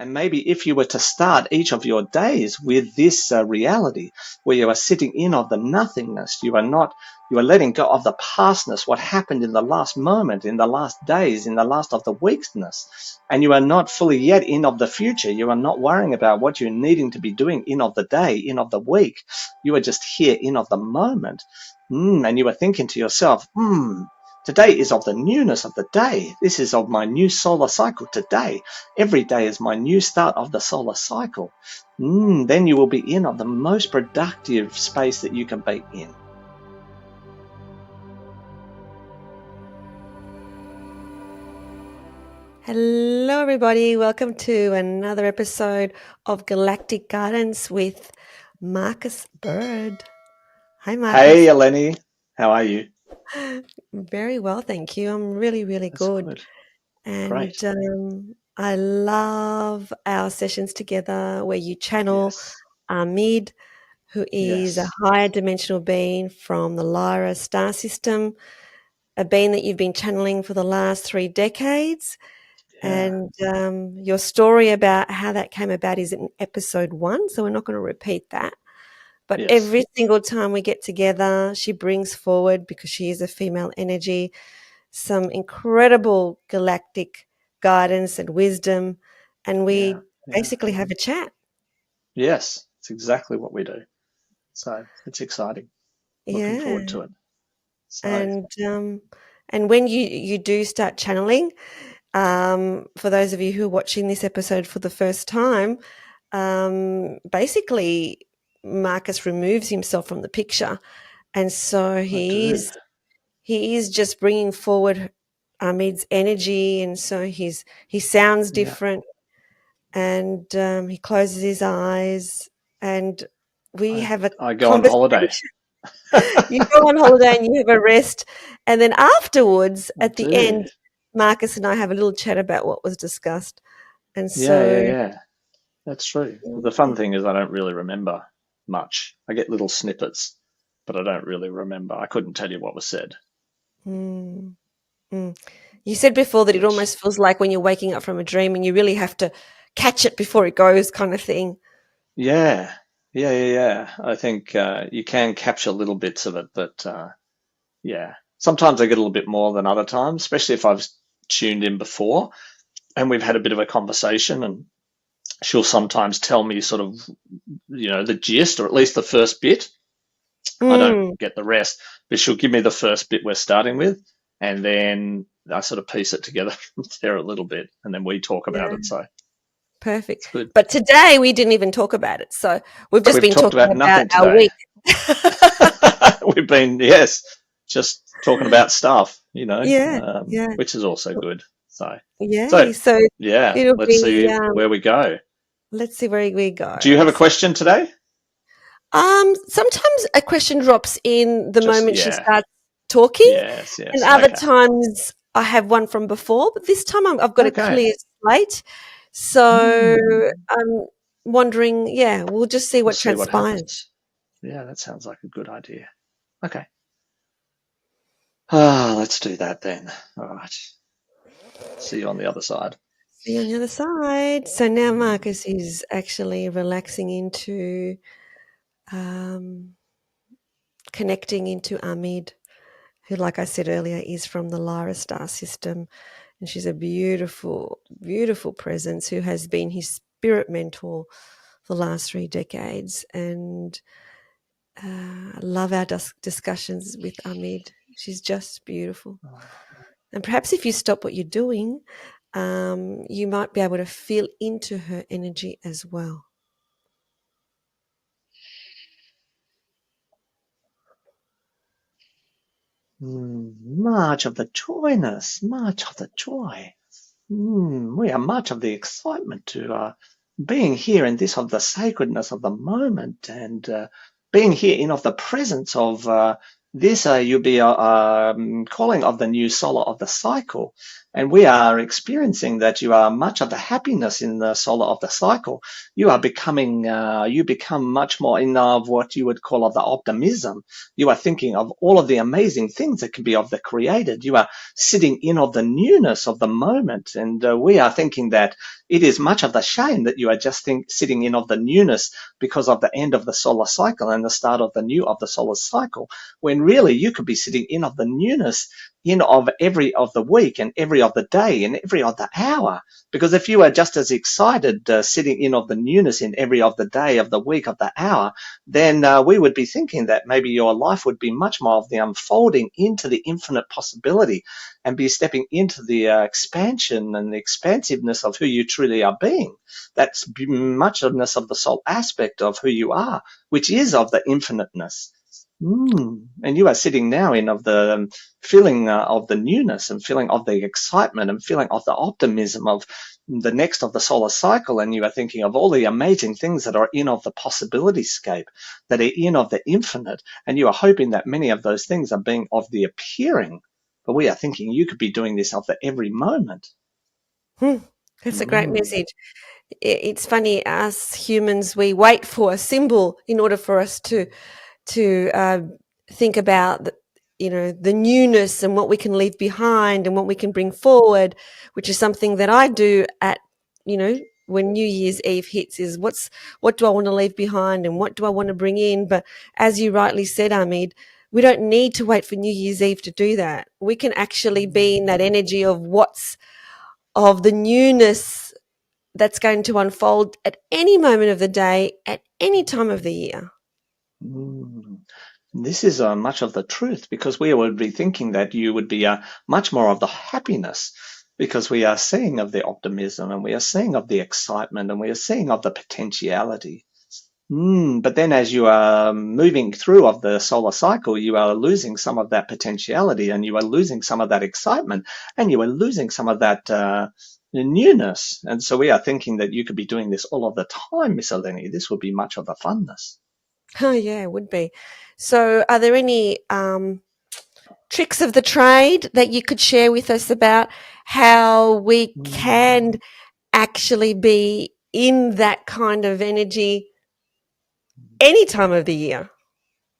And maybe if you were to start each of your days with this reality, where you are sitting in of the nothingness, you are letting go of the pastness, what happened in the last moment, in the last days, in the last of the weekness, and you are not fully yet in of the future. You are not worrying about what you're needing to be doing in of the day, in of the week. You are just here in of the moment. And you are thinking to yourself, today is of the newness of the day. This is of my new solar cycle today. Every day is my new start of the solar cycle. Then you will be in of the most productive space that you can be in. Hello, everybody. Welcome to another episode of Galactic Guidance with Marcus Bird. Hi, Marcus. Hey, Eleni. How are you? Very well, thank you. I'm really, really good. Good. And Great. I love our sessions together where you channel Ameed, who is a higher dimensional being from the Lyra star system, a being that you've been channeling for the last 3 decades. And your story about how that came about is in episode 1, so we're not going to repeat that. But every single time we get together, she brings forward, because she is a female energy, some incredible galactic guidance and wisdom, and we basically have a chat. Yes, it's exactly what we do. So it's exciting. Looking forward to it. So. And when you do start channeling, for those of you who are watching this episode for the first time, basically Marcus removes himself from the picture, and so he is just bringing forward Ameed's energy, and so he sounds different, and he closes his eyes, and we have a I go on holiday. You go on holiday and you have a rest, and then afterwards, at the end, Marcus and I have a little chat about what was discussed. And so that's true. The fun thing is I don't really remember much. I get little snippets, but I don't really remember. I couldn't tell you what was said. You said before that it almost feels like when you're waking up from a dream and you really have to catch it before it goes, kind of thing. Yeah. I think you can capture little bits of it, but sometimes I get a little bit more than other times, especially if I've tuned in before and we've had a bit of a conversation, and she'll sometimes tell me sort of, the gist, or at least the first bit. I don't get the rest, but she'll give me the first bit we're starting with, and then I sort of piece it together from there a little bit, and then we talk about it. So perfect. But today we didn't even talk about it. So we've been talking about our week. We've been, just talking about stuff, which is also good. So let's see where we go. Let's see where we go. Do you have a question today? Sometimes a question drops in the moment she starts talking. And other times I have one from before, but this time I've got a clear slate. So I'm wondering, we'll just see what transpires. That sounds like a good idea. Okay. Let's do that then. All right. See you on the other side. See you on the other side. So now Marcus is actually relaxing into connecting into Ameed, who, like I said earlier, is from the Lyra star system. And she's a beautiful, beautiful presence who has been his spirit mentor for the last 3 decades. And I love our discussions with Ameed. She's just beautiful. And perhaps if you stop what you're doing, you might be able to feel into her energy as well. Much of the joyness, much of the joy. We are much of the excitement to being here in this of the sacredness of the moment, and being here in of the presence of this. You'll be calling of the new solar of the cycle. And we are experiencing that you are much of the happiness in the solar of the cycle. You are becoming, you become much more in of what you would call of the optimism. You are thinking of all of the amazing things that can be of the created. You are sitting in of the newness of the moment. And we are thinking that it is much of the shame that you are just sitting in of the newness because of the end of the solar cycle and the start of the new of the solar cycle, when really you could be sitting in of the newness in of every of the week and every of the day and every of the hour. Because if you are just as excited sitting in of the newness in every of the day, of the week, of the hour, then we would be thinking that maybe your life would be much more of the unfolding into the infinite possibility and be stepping into the expansion and the expansiveness of who you truly are being. That's muchness of the soul aspect of who you are, which is of the infiniteness. And you are sitting now in of the feeling of the newness and feeling of the excitement and feeling of the optimism of the next of the solar cycle. And you are thinking of all the amazing things that are in of the possibility scape, that are in of the infinite. And you are hoping that many of those things are being of the appearing. But we are thinking you could be doing this of the every moment. That's a great Mm, message. It's funny, us humans, we wait for a symbol in order for us to think about the newness and what we can leave behind and what we can bring forward, which is something that I do at when New Year's Eve hits, is what do I want to leave behind and what do I want to bring in. But as you rightly said, Ameed, we don't need to wait for New Year's Eve to do that. We can actually be in that energy of the newness that's going to unfold at any moment of the day, at any time of the year. mm. This is much of the truth, because we would be thinking that you would be much more of the happiness, because we are seeing of the optimism and we are seeing of the excitement and we are seeing of the potentiality. But then as you are moving through of the solar cycle, you are losing some of that potentiality and you are losing some of that excitement and you are losing some of that newness. And so we are thinking that you could be doing this all of the time, Miss Eleni. This would be much of the funness. Oh, yeah, it would be. So, are there any tricks of the trade that you could share with us about how we can Mm. actually be in that kind of energy any time of the year?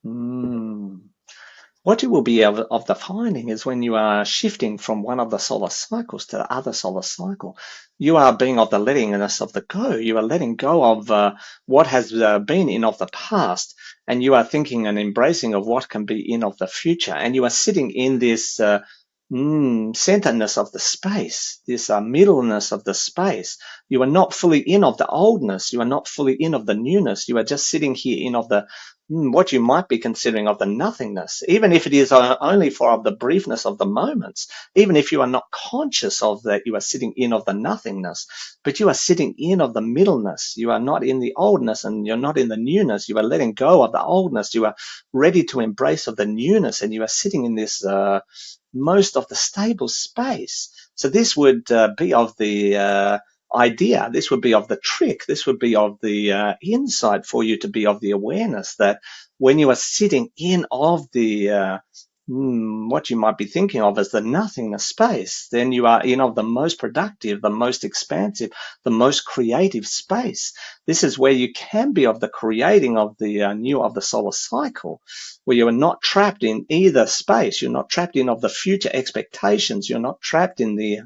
Mm. What you will be of the finding is when you are shifting from one of the solar cycles to the other solar cycle, you are being of the lettingness of the go. You are letting go of what has been in of the past, and you are thinking and embracing of what can be in of the future. And you are sitting in this centeredness of the space, this middleness of the space. You are not fully in of the oldness. You are not fully in of the newness. You are just sitting here in of the what you might be considering of the nothingness, even if it is only for of the briefness of the moments, even if you are not conscious of that, you are sitting in of the nothingness, but you are sitting in of the middleness. You are not in the oldness and you're not in the newness. You are letting go of the oldness. You are ready to embrace of the newness, and you are sitting in this most of the stable space. So this would be of the idea. This would be of the trick. This would be of the insight for you to be of the awareness that when you are sitting in of the what you might be thinking of as the nothingness space, then you are in of the most productive, the most expansive, the most creative space. This is where you can be of the creating of the new of the solar cycle, where you are not trapped in either space. You're not trapped in of the future expectations. You're not trapped in the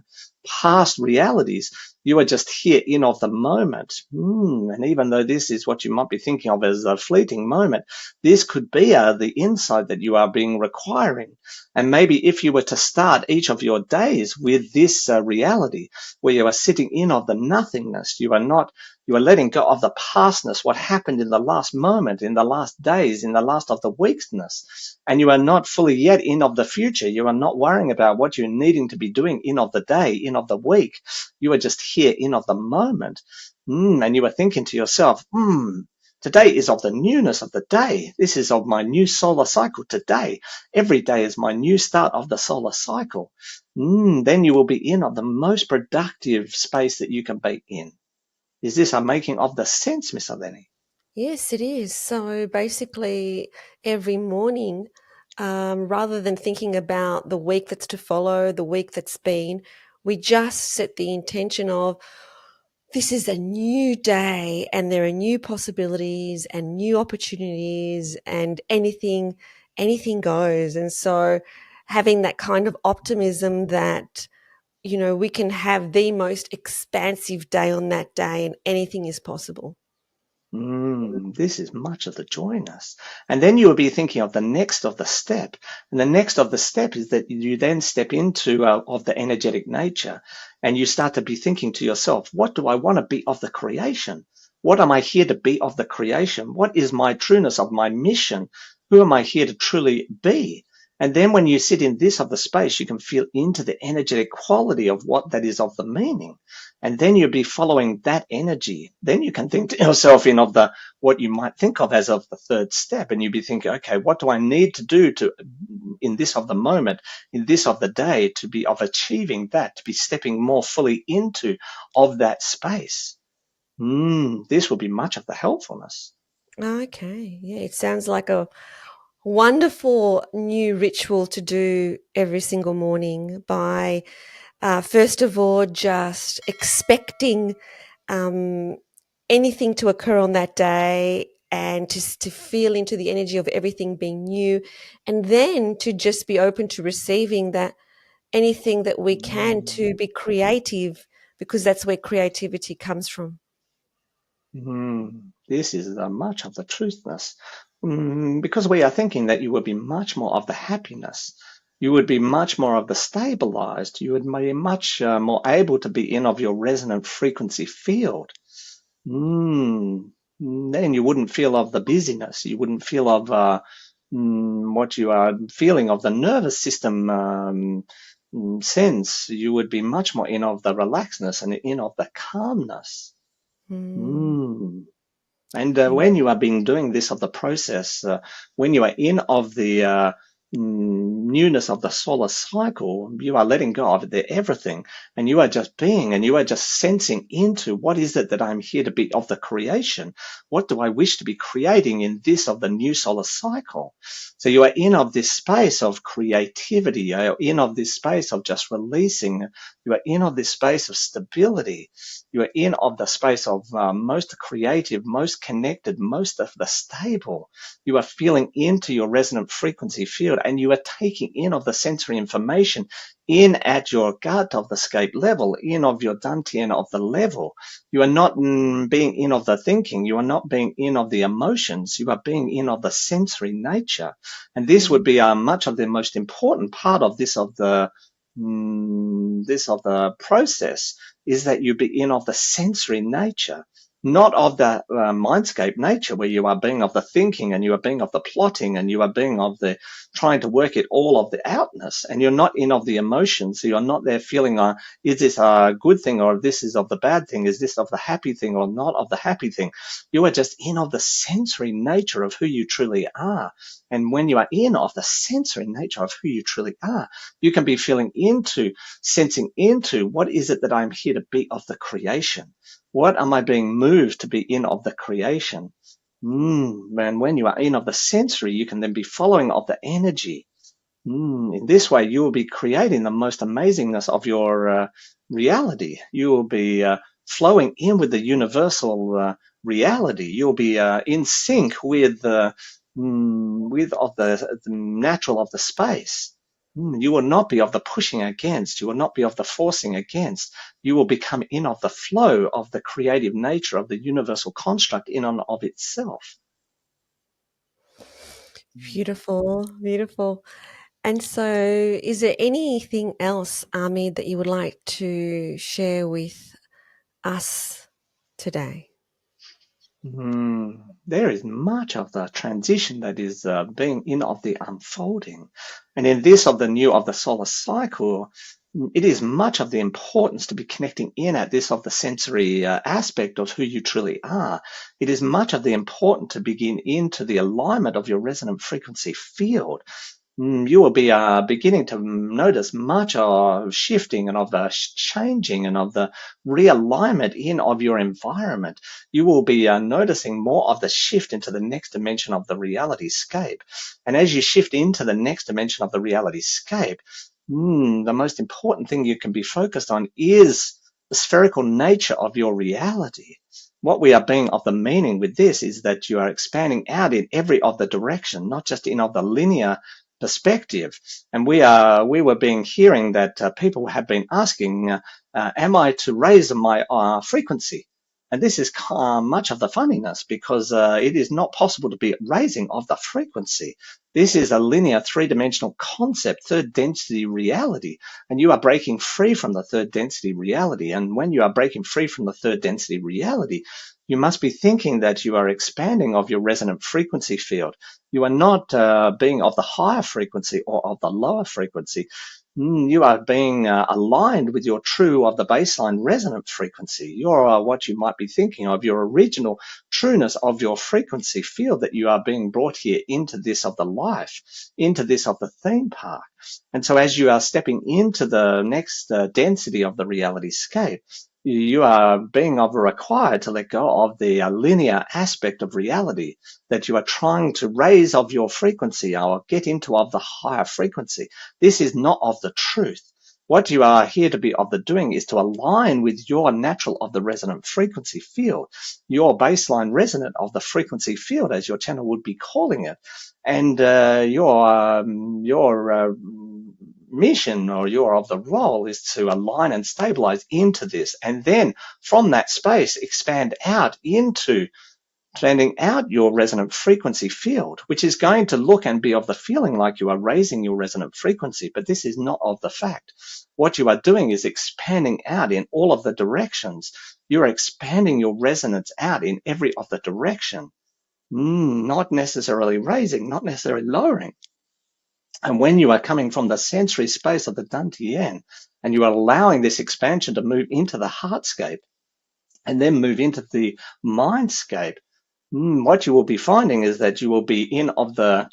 past realities. You are just here in of the moment. And even though this is what you might be thinking of as a fleeting moment, this could be the insight that you are being requiring. And maybe if you were to start each of your days with this reality, where you are sitting in of the nothingness, you are letting go of the pastness, what happened in the last moment, in the last days, in the last of the weekness, and you are not fully yet in of the future. You are not worrying about what you're needing to be doing in of the day, in of the week. You are just here in of the moment. And you are thinking to yourself, today is of the newness of the day. This is of my new solar cycle today. Every day is my new start of the solar cycle. Then you will be in of the most productive space that you can be in. Is this a making of the sense, Miss Eleni? Yes, it is. So basically, every morning, rather than thinking about the week that's to follow, the week that's been, We just set the intention of, this is a new day and there are new possibilities and new opportunities and anything goes. And so having that kind of optimism that, we can have the most expansive day on that day and anything is possible. This is much of the joyness. And then you will be thinking of the next of the step. And the next of the step is that you then step into of the energetic nature, and you start to be thinking to yourself, what do I want to be of the creation? What am I here to be of the creation? What is my trueness of my mission? Who am I here to truly be? And then when you sit in this of the space, you can feel into the energetic quality of what that is of the meaning. And then you'll be following that energy. Then you can think to yourself in of the what you might think of as of the third step, and you'll be thinking, okay, what do I need to do to in this of the moment, in this of the day, to be of achieving that, to be stepping more fully into of that space. This will be much of the helpfulness. Okay. Yeah, it sounds like a wonderful new ritual to do every single morning by first of all just expecting um, anything to occur on that day and just to feel into the energy of everything being new, and then to just be open to receiving that anything that we can, to be creative, because that's where creativity comes from. This is much of the truthness. Because we are thinking that you would be much more of the happiness. You would be much more of the stabilized. You would be much more able to be in of your resonant frequency field. Then you wouldn't feel of the busyness. You wouldn't feel of what you are feeling of the nervous system sense. You would be much more in of the relaxedness and in of the calmness. Mm, Mm. And beautiful. when you are being doing this of the process, when you are in of the newness of the solar cycle, you are letting go of the everything, and you are just being, and you are just sensing into what is it that I'm here to be of the creation. What do I wish to be creating in this of the new solar cycle? So you are in of this space of creativity. You are in of this space of just releasing. You are in of this space of stability. You are in of the space of most creative, most connected, most of the stable. You are feeling into your resonant frequency field, and you are taking in of the sensory information in at your gut of the scape level, in of your dantian of the level. You are not being in of the thinking. You are not being in of the emotions. You are being in of the sensory nature. And this would Mm, be much of the most important part of this of the process, is that you be in of the sensory nature, not of the mindscape nature, where you are being of the thinking, and you are being of the plotting, and you are being of the trying to work it all of the outness, and you're not in of the emotions. So you're not there feeling, is this a good thing, or this is of the bad thing? Is this of the happy thing or not of the happy thing? You are just in of the sensory nature of who you truly are. And when you are in of the sensory nature of who you truly are, you can be feeling into, sensing into, what is it that I'm here to be of the creation? What am I being moved to be in of the creation? And when you are in of the sensory, you can then be following of the energy. In this way, you will be creating the most amazingness of your reality. You will be flowing in with the universal reality. You'll be in sync with of the natural of the space. You will not be of the pushing against. You will not be of the forcing against. You will become in of the flow of the creative nature of the universal construct in and of itself. beautiful, beautiful. And so, is there anything else, Ami, that you would like to share with us today? There is much of the transition that is being in of the unfolding. And in this of the new of the solar cycle, it is much of the importance to be connecting in at this of the sensory aspect of who you truly are. It is much of the important to begin into the alignment of your resonant frequency field. You will be beginning to notice much of shifting and of the changing and of the realignment in of your environment. You will be noticing more of the shift into the next dimension of the reality scape. And as you shift into the next dimension of the reality scape, The most important thing you can be focused on is the spherical nature of your reality. What we are being of the meaning with this is that you are expanding out in every of the direction, not just in of the linear perspective. And we were being hearing that people have been asking, am I to raise my frequency? And this is much of the funniness, because it is not possible to be raising of the frequency. This is a linear three-dimensional concept, third density reality, and you are breaking free from the third density reality. And when you are breaking free from the third density reality, you must be thinking that you are expanding of your resonant frequency field. You are not being of the higher frequency or of the lower frequency. You are being aligned with your true of the baseline resonant frequency. You're what you might be thinking of, your original trueness of your frequency field, that you are being brought here into this of the life, into this of the theme park. And so as you are stepping into the next density of the reality scape, you are being required to let go of the linear aspect of reality, that you are trying to raise of your frequency or get into of the higher frequency. This is not of the truth. What you are here to be of the doing is to align with your natural of the resonant frequency field, your baseline resonant of the frequency field, as your channel would be calling it. And your mission or your of the role is to align and stabilize into this, and then from that space expand out into expanding out your resonant frequency field, which is going to look and be of the feeling like you are raising your resonant frequency, but this is not of the fact. What you are doing is expanding out in all of the directions. You're expanding your resonance out in every of the direction, not necessarily raising, not necessarily lowering. And when you are coming from the sensory space of the Dantian, and you are allowing this expansion to move into the heartscape and then move into the mindscape, what you will be finding is that you will be in of the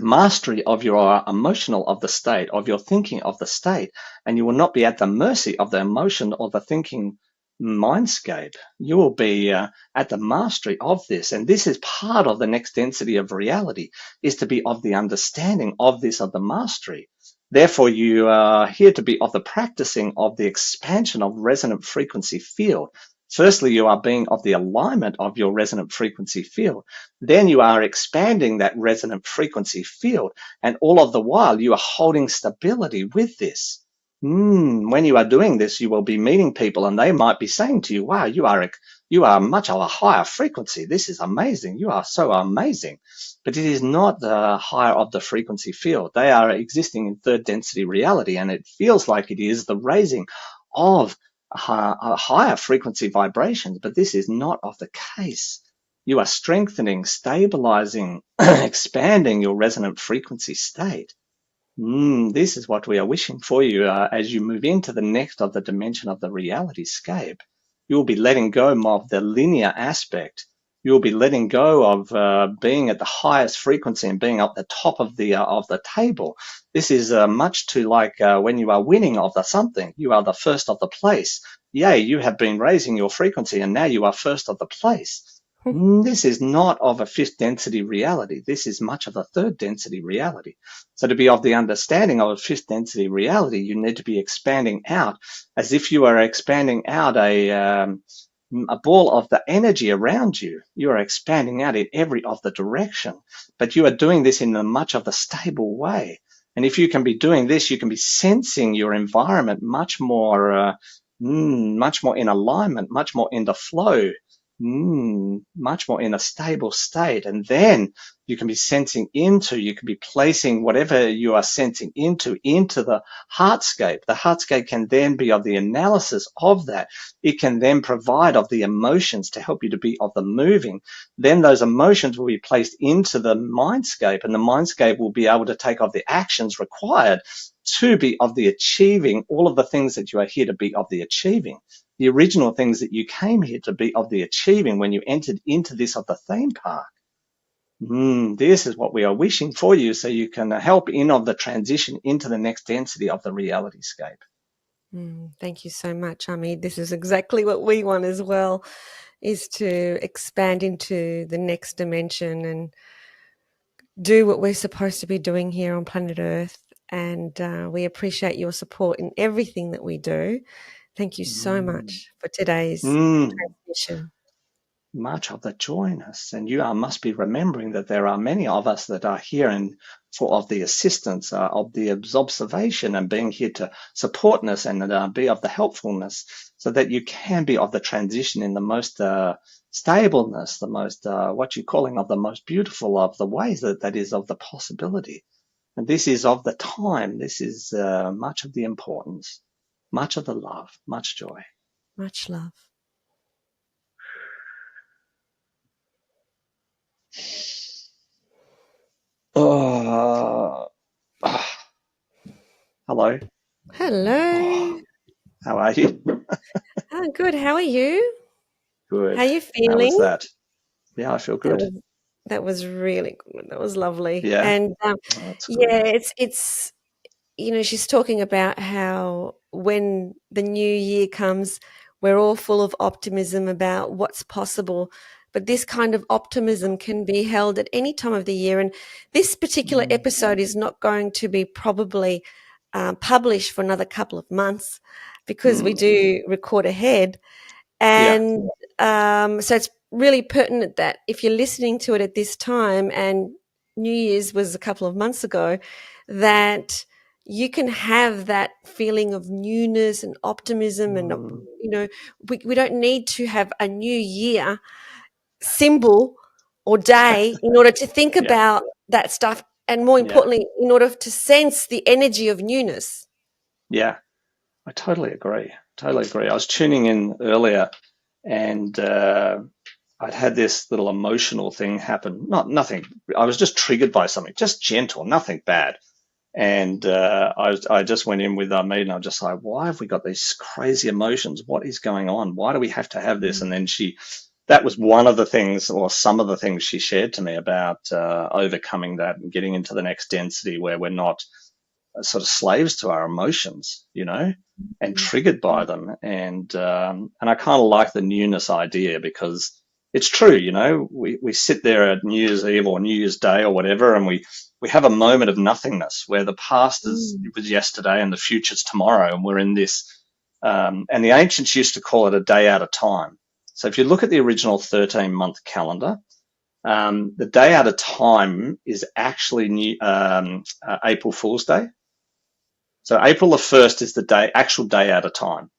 mastery of your emotional of the state, of your thinking of the state, and you will not be at the mercy of the emotion or the thinking mindscape. You will be at the mastery of this, and this is part of the next density of reality, is to be of the understanding of this, of the mastery. Therefore, you are here to be of the practicing of the expansion of resonant frequency field. Firstly, you are being of the alignment of your resonant frequency field. Then you are expanding that resonant frequency field, and all of the while you are holding stability with this. When you are doing this, you will be meeting people, and they might be saying to you, wow, you are much of a higher frequency. This is amazing. You are so amazing. But it is not the higher of the frequency field. They are existing in third density reality, and it feels like it is the raising of higher frequency vibrations, but this is not of the case. You are strengthening, stabilizing, expanding your resonant frequency state. This is what we are wishing for you as you move into the next of the dimension of the reality scape. You will be letting go of the linear aspect. You will be letting go of being at the highest frequency and being up the top of the table. This is much too like when you are winning of the something. You are the first of the place. Yay, you have been raising your frequency, and now you are first of the place. This is not of a fifth density reality. This is much of a third density reality. So to be of the understanding of a fifth density reality, you need to be expanding out as if you are expanding out a ball of the energy around you. You are expanding out in every of the direction, but you are doing this in a much of a stable way. And if you can be doing this, you can be sensing your environment much more in alignment, much more in the flow, much more in a stable state. And then you can be sensing into, you can be placing whatever you are sensing into the heartscape. The heartscape can then be of the analysis of that. It can then provide of the emotions to help you to be of the moving. Then those emotions will be placed into the mindscape, and the mindscape will be able to take of the actions required to be of the achieving all of the things that you are here to be of the achieving. The original things that you came here to be of the achieving when you entered into this of the theme park. This is what we are wishing for you, so you can help in of the transition into the next density of the reality scape. Thank you so much, Ameed. This is exactly what we want as well, is to expand into the next dimension and do what we're supposed to be doing here on planet Earth. and we appreciate your support in everything that we do. Thank you so much for today's transmission. Much of the joyness, and you must be remembering that there are many of us that are here and of the assistance, of the observation, and being here to support us and be of the helpfulness, so that you can be of the transition in the most stableness, the most what you're calling of the most beautiful of the ways that is of the possibility. And this is of the time. This is much of the importance, much of the love, much joy. Much love. Oh, hello. Hello. How are you? Oh, good. How are you? Good. How are you feeling? How was that? Yeah, I feel good. That was really good. That was lovely. Yeah. And That's good. it's she's talking about how when the new year comes, we're all full of optimism about what's possible. But this kind of optimism can be held at any time of the year. And this particular episode is not going to be probably published for another couple of months because we do record ahead. And so it's really pertinent that if you're listening to it at this time, and New Year's was a couple of months ago, that you can have that feeling of newness and optimism. And, we don't need to have a new year symbol or day in order to think about that stuff. And more importantly, in order to sense the energy of newness. Yeah, I totally agree. I was tuning in earlier, and I'd had this little emotional thing happen. Nothing. I was just triggered by something, just gentle, nothing bad. And I just went in with Ameed, and I'm just like, why have we got these crazy emotions? What is going on? Why do we have to have this? And then that was one of the things, or some of the things she shared to me about overcoming that and getting into the next density where we're not sort of slaves to our emotions, and triggered by them. And I kind of like the newness idea, because it's true, we sit there at New Year's Eve or New Year's Day or whatever, and we have a moment of nothingness where the past was yesterday and the future's tomorrow, and we're in this. And the ancients used to call it a day at a time. So if you look at the original 13-month calendar, the day at a time is actually April Fool's Day. So April the 1st is the actual day at a time,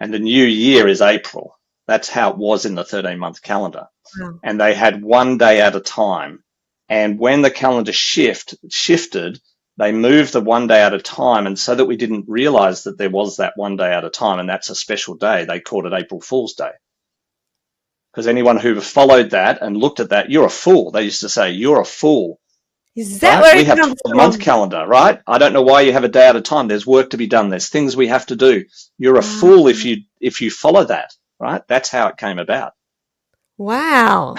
and the new year is April. That's how it was in the 13-month calendar. Wow. And they had one day at a time. And when the calendar shifted, they moved the one day at a time. And so that we didn't realize that there was that one day at a time, and that's a special day, they called it April Fool's Day. Because anyone who followed that and looked at that, you're a fool. They used to say, you're a fool. Is that where it comes from? We have a 12-month calendar, right? I don't know why you have a day at a time. There's work to be done. There's things we have to do. You're a fool if you follow that, right? That's how it came about. Wow.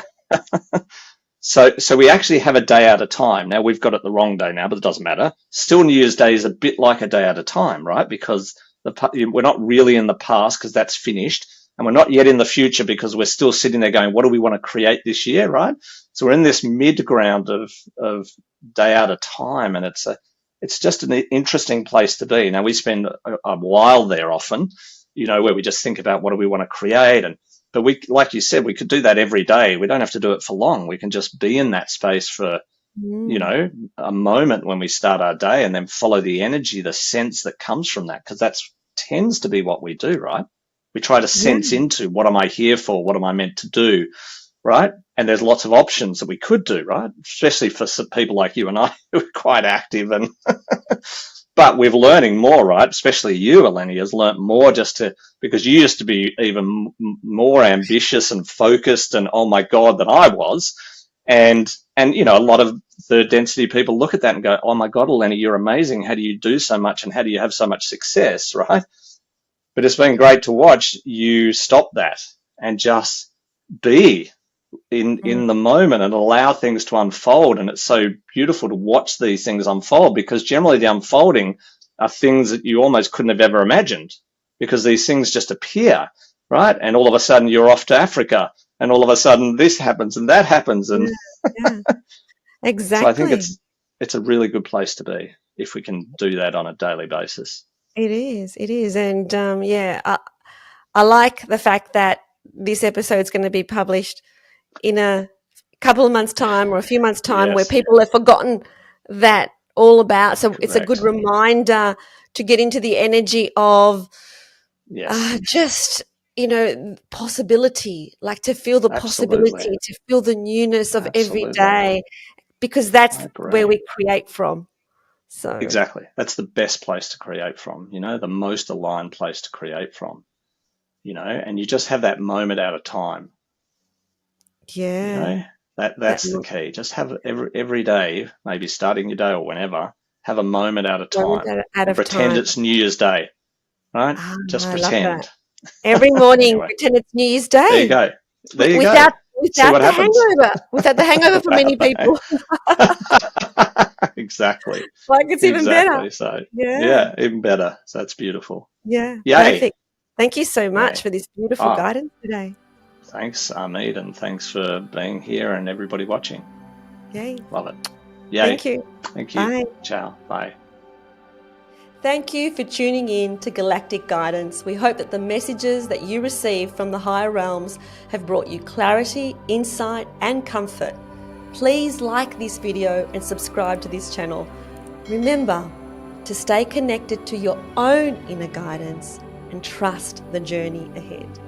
So we actually have a day at a time. Now, we've got it the wrong day now, but it doesn't matter. Still, New Year's Day is a bit like a day at a time, right? Because we're not really in the past, because that's finished. And we're not yet in the future, because we're still sitting there going, what do we want to create this year, right? So we're in this mid-ground of day at a time, and it's just an interesting place to be. Now, we spend a while there often, where we just think about what do we want to create. But we, like you said, we could do that every day. We don't have to do it for long. We can just be in that space for, a moment when we start our day, and then follow the energy, the sense that comes from that, because that tends to be what we do, right? We try to sense into, what am I here for? What am I meant to do? Right? And there's lots of options that we could do, right? Especially for some people like you and I who are quite active, and but we're learning more, right? Especially you, Eleni, has learnt more because you used to be even more ambitious and focused and, oh my God, than I was. And a lot of third density people look at that and go, oh my God, Eleni, you're amazing. How do you do so much, and how do you have so much success, right? But it's been great to watch you stop that and just be in the moment and allow things to unfold. And it's so beautiful to watch these things unfold, because generally the unfolding are things that you almost couldn't have ever imagined, because these things just appear, right? And all of a sudden you're off to Africa, and all of a sudden this happens and that happens. And Exactly. So I think it's a really good place to be. if we can do that on a daily basis. It is. And I like the fact that this episode is going to be published in a couple of months' time or a few months' time where Yes, people have forgotten that all about. So it's a good correct. reminder to get into the energy of Yes, just, possibility, like to feel the absolutely. possibility, to feel the newness of every Absolutely. day, because that's I where agree. we create from. So, Exactly. That's the best place to create from, the most aligned place to create from, and you just have that moment at a time, you yeah, know, that that's the key. Just have every day, maybe starting your day or whenever, have a moment at a moment time out and of pretend time. it's New Year's Day, right? Just I love that. pretend. Every morning, Anyway, pretend it's New Year's there you Day go. There you go. without See what the happens. hangover, for many people. Exactly. Like it's even better. Exactly. So, Yeah, yeah, even better. So that's beautiful. yeah, Yay. perfect. Thank you so much Yay. for this beautiful Ah, guidance today. thanks, Ameed, and thanks for being here and everybody watching. Yay. Love it. Yay. Thank you. Thank you. Bye. Ciao. Bye. Thank you for tuning in to Galactic Guidance. We hope that the messages that you receive from the higher realms have brought you clarity, insight, and comfort. Please like this video and subscribe to this channel. Remember to stay connected to your own inner guidance and trust the journey ahead.